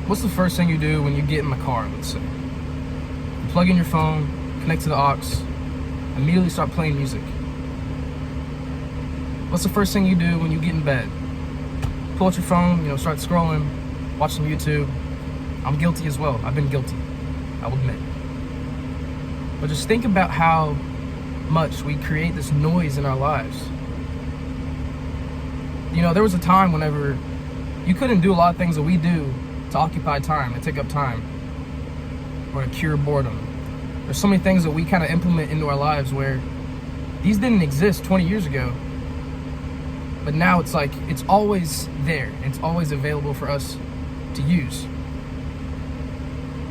What's the first thing you do when you get in the car, let's say? You plug in your phone, connect to the aux, immediately start playing music. What's the first thing you do when you get in bed? Pull out your phone, start scrolling, watch some YouTube. I'm guilty as well. I've been guilty, I will admit. But just think about how much we create this noise in our lives. There was a time whenever you couldn't do a lot of things that we do to occupy time, to take up time, or to cure boredom. There's so many things that we kind of implement into our lives where these didn't exist 20 years ago. But now it's like, it's always there. It's always available for us to use.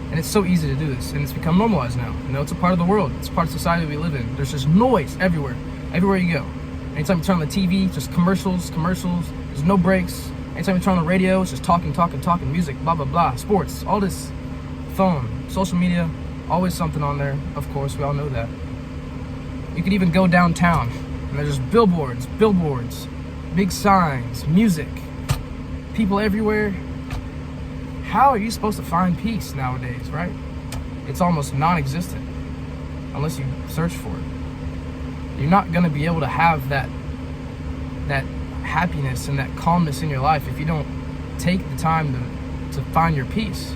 And it's so easy to do this, and it's become normalized now. It's a part of the world. It's a part of society we live in. There's just noise everywhere you go. Anytime you turn on the TV, just commercials. There's no breaks. Anytime you turn on the radio, it's just talking, music, blah, blah, blah, sports, all this, phone, social media, always something on there. Of course, we all know that. You could even go downtown, and there's just billboards, big signs, music, people everywhere. How are you supposed to find peace nowadays, right? It's almost non-existent unless you search for it. You're not going to be able to have that happiness and that calmness in your life if you don't take the time to find your peace.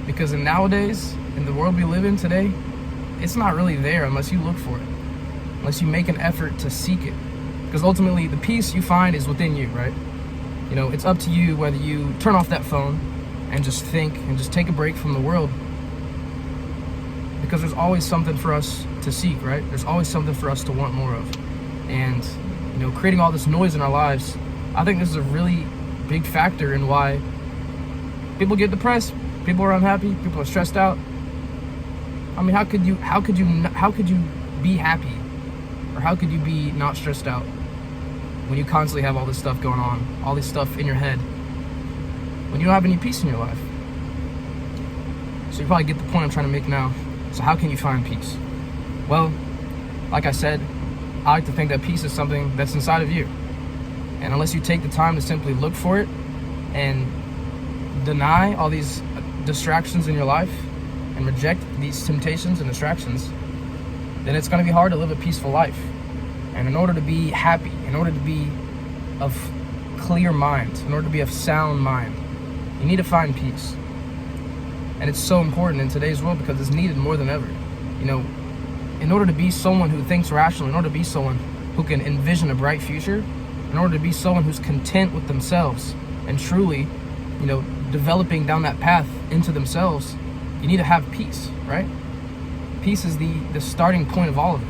Because nowadays, in the world we live in today, it's not really there unless you look for it, unless you make an effort to seek it. Because ultimately, the peace you find is within you, right? It's up to you whether you turn off that phone and just think and just take a break from the world. Because there's always something for us to seek, right? There's always something for us to want more of. And, creating all this noise in our lives, I think this is a really big factor in why people get depressed, people are unhappy, people are stressed out. I mean, how could you be happy? Or how could you be not stressed out when you constantly have all this stuff going on, all this stuff in your head, when you don't have any peace in your life? So you probably get the point I'm trying to make now. So how can you find peace? Well, like I said, I like to think that peace is something that's inside of you. And unless you take the time to simply look for it and deny all these distractions in your life and reject these temptations and distractions, then it's going to be hard to live a peaceful life. And in order to be happy, in order to be of clear mind, in order to be of sound mind, you need to find peace. And it's so important in today's world because it's needed more than ever. In order to be someone who thinks rationally, in order to be someone who can envision a bright future, in order to be someone who's content with themselves and truly, developing down that path into themselves, you need to have peace, right? Peace is the starting point of all of it.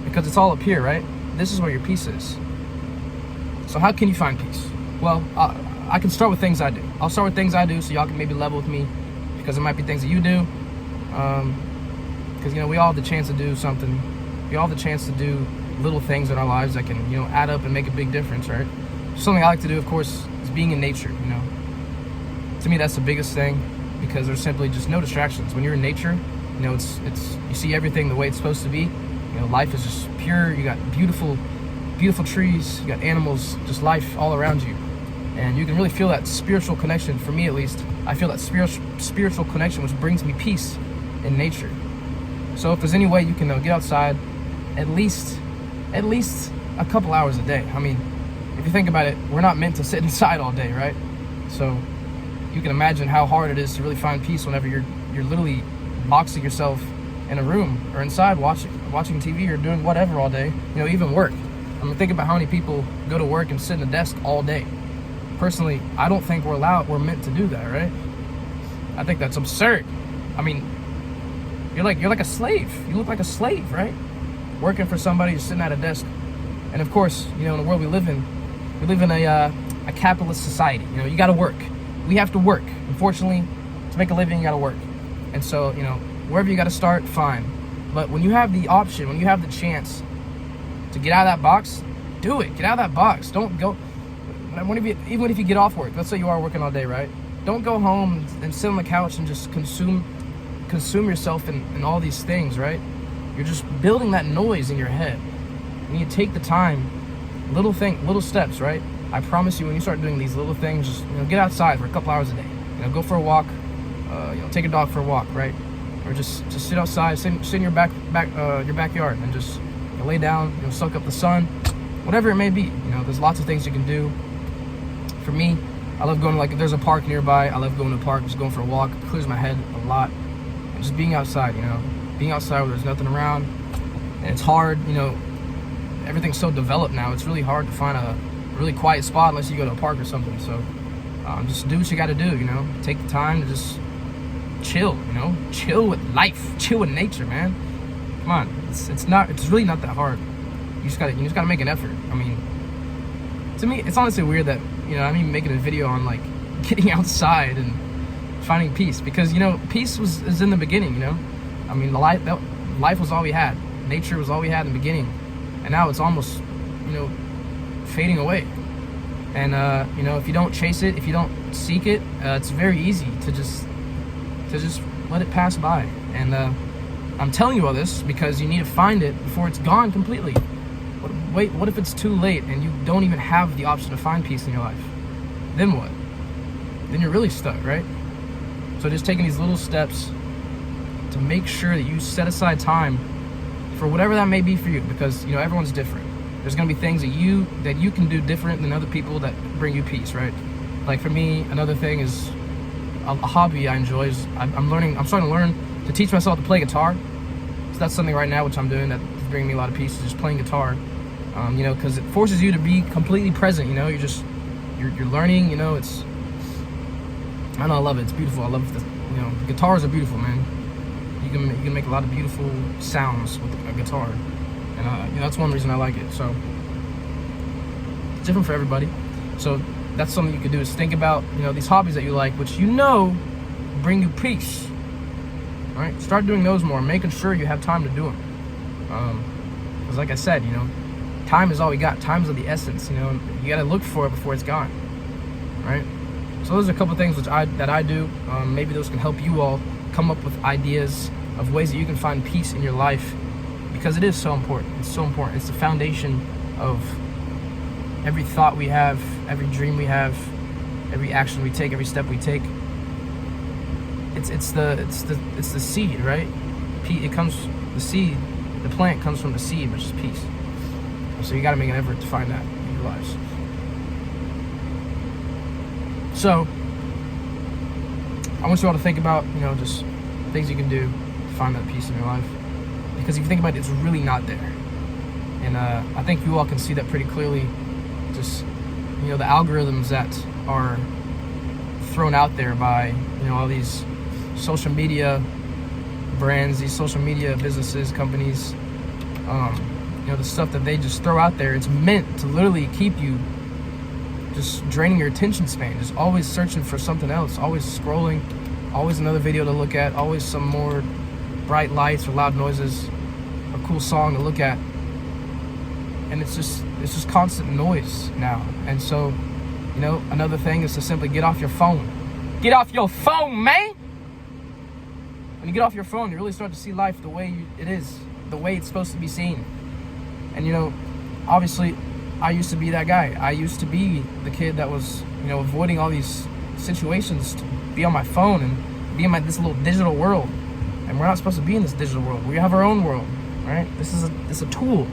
Because it's all up here, right? This is where your peace is. So how can you find peace? Well, I can start with things I do. I'll start with things I do so y'all can maybe level with me, because it might be things that you do. Because, we all have the chance to do something. We all have the chance to do little things in our lives that can, add up and make a big difference, right? Something I like to do, of course, is being in nature, To me, that's the biggest thing, because there's simply just no distractions. When you're in nature, it's you see everything the way it's supposed to be. Life is just pure. You got beautiful trees. You got animals, just life all around you. And you can really feel that spiritual connection. For me, at least, I feel that spiritual connection, which brings me peace in nature. So if there's any way you can get outside at least a couple hours a day. I mean, if you think about it, we're not meant to sit inside all day, right? So you can imagine how hard it is to really find peace whenever you're literally boxing yourself in a room or inside watching TV or doing whatever all day, even work. I mean, think about how many people go to work and sit in a desk all day. Personally, I don't think we're meant to do that, right? I think that's absurd. I mean, you're like a slave. You look like a slave, right? Working for somebody, who's sitting at a desk. And of course, in the world we live in a capitalist society. You got to work. We have to work. Unfortunately, to make a living, you got to work. And so, wherever you got to start, fine. But when you have the option, when you have the chance to get out of that box, do it. Get out of that box. Don't go. Even if you get off work, let's say you are working all day, right? Don't go home and sit on the couch and just consume yourself in all these things, right? You're just building that noise in your head. And you take the time, little steps, right? I promise you, when you start doing these little things, just get outside for a couple hours a day. go for a walk. Take a dog for a walk, right? Or just sit outside, sit in your backyard, and just lay down, soak up the sun, whatever it may be. There's lots of things you can do. For me, I love going if there's a park nearby, I love going to the park, just going for a walk. It clears my head a lot. And just being outside, being outside where there's nothing around, and it's hard. Everything's so developed now. It's really hard to find a really quiet spot unless you go to a park or something. So just do what you got to do. Take the time to just chill. Chill with life, chill with nature, man. Come on, it's really not that hard. You just gotta make an effort. I mean, to me, it's honestly weird that I'm even making a video on like getting outside and finding peace, because peace is in the beginning. I mean, life was all we had. Nature was all we had in the beginning, and now it's almost fading away. And if you don't chase it, if you don't seek it, it's very easy to just let it pass by. And I'm telling you all this because you need to find it before it's gone completely. What if it's too late and you don't even have the option to find peace in your life? Then what? Then you're really stuck, right? So just taking these little steps to make sure that you set aside time for whatever that may be for you, because everyone's different. There's going to be things that you can do different than other people that bring you peace, right? Like for me, another thing is a hobby I enjoy is I'm starting to learn to teach myself to play guitar. So that's something right now which I'm doing that is bringing me a lot of peace, is just playing guitar. Because it forces you to be completely present. You're learning. It's, I don't know, I love it. It's beautiful. I love the guitars are beautiful, man. You can make a lot of beautiful sounds with a guitar, and that's one reason I like it. So it's different for everybody. So that's something you could do, is think about these hobbies that you like, which bring you peace. All right, start doing those more, making sure you have time to do them. Because like I said, time is all we got. Time is of the essence. You gotta look for it before it's gone. Right? So those are a couple things that I do. Maybe those can help you all come up with ideas of ways that you can find peace in your life, because it is so important. It's so important. It's the foundation of every thought we have, every dream we have, every action we take, every step we take. It's the seed, right? The seed, the plant comes from the seed, which is peace. So you got to make an effort to find that in your lives. So I want you all to think about, just things you can do to find that peace in your life. Because if you think about it, it's really not there. And I think you all can see that pretty clearly. Just, the algorithms that are thrown out there by, all these social media brands, these social media businesses, companies, the stuff that they just throw out there, it's meant to literally keep you just draining your attention span, just always searching for something else, always scrolling, always another video to look at, always some more bright lights or loud noises, a cool song to look at. And it's just constant noise now. And so, another thing is to simply get off your phone. Get off your phone, man! When you get off your phone, you really start to see life the way it is, the way it's supposed to be seen. And obviously, I used to be that guy. I used to be the kid that was, avoiding all these situations to be on my phone and be in this little digital world. And we're not supposed to be in this digital world. We have our own world, right? It's a tool.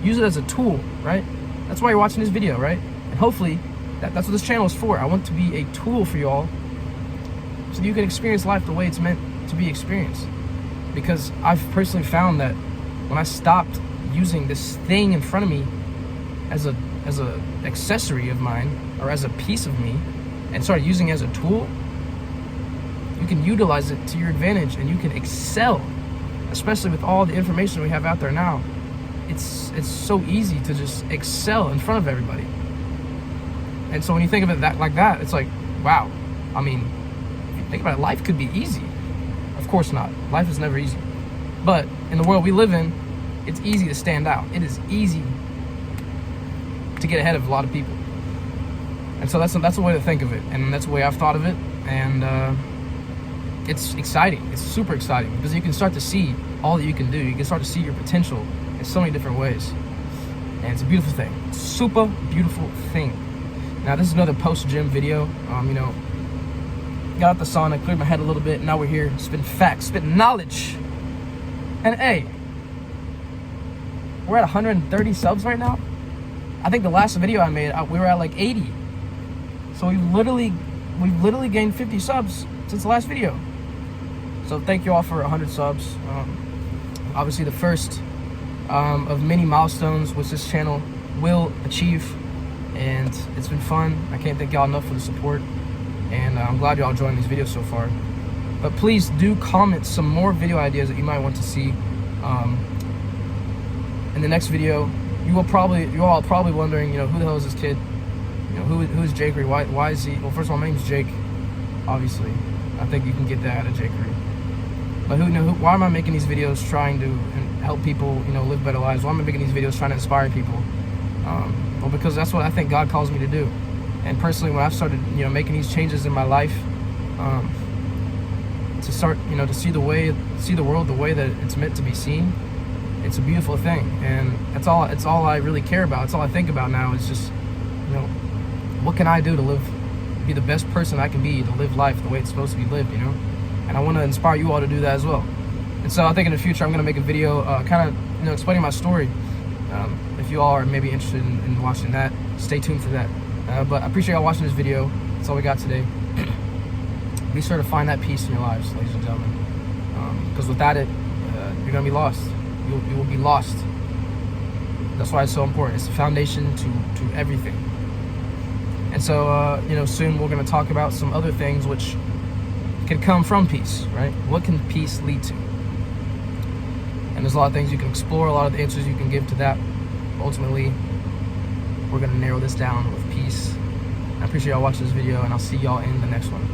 Use it as a tool, right? That's why you're watching this video, right? And hopefully, that's what this channel is for. I want to be a tool for you all, so that you can experience life the way it's meant to be experienced. Because I've personally found that when I stopped using this thing in front of me as a accessory of mine, or as a piece of me, and started using it as a tool, you can utilize it to your advantage and you can excel, especially with all the information we have out there now. It's so easy to just excel in front of everybody. And so when you think of it like that, it's like, wow. I mean, if you think about it, life could be easy. Of course not. Life is never easy. But in the world we live in, it's easy to stand out. It is easy to get ahead of a lot of people. And so that's a way to think of it. And that's the way I've thought of it. And it's exciting. It's super exciting, because you can start to see all that you can do. You can start to see your potential in so many different ways. And it's a beautiful thing. It's a super beautiful thing. Now, this is another post-gym video. got out the sauna, cleared my head a little bit, and now we're here spitting facts, spitting knowledge. And hey, we're at 130 subs right now. I think the last video I made, we were at like 80. So we've literally gained 50 subs since the last video. So thank you all for 100 subs. Obviously the first of many milestones which this channel will achieve, and it's been fun. I can't thank y'all enough for the support, and I'm glad y'all enjoying these videos so far. But please do comment some more video ideas that you might want to see. In the next video, you're all probably wondering, who the hell is this kid? Who's Jakery? Why is he? Well, first of all, my name's Jake. Obviously, I think you can get that out of Jakery. But why am I making these videos trying to help people, live better lives? Why am I making these videos trying to inspire people? Well, because that's what I think God calls me to do. And personally, when I've started, making these changes in my life, to start, to see the world the way that it's meant to be seen, it's a beautiful thing. And it's all I really care about. It's all I think about now is just, what can I do to be the best person I can be, to live life the way it's supposed to be lived, And I want to inspire you all to do that as well. And so I think in the future I'm going to make a video kind of, explaining my story. If you all are maybe interested in watching that, stay tuned for that. But I appreciate y'all watching this video. That's all we got today. Be sure to find that peace in your lives, ladies and gentlemen. Because without it, you're going to be lost. You will be lost. That's why it's so important. It's the foundation to everything. And so, soon we're going to talk about some other things which can come from peace, right? What can peace lead to? And there's a lot of things you can explore, a lot of the answers you can give to that. Ultimately, we're going to narrow this down with peace. I appreciate y'all watching this video, and I'll see y'all in the next one.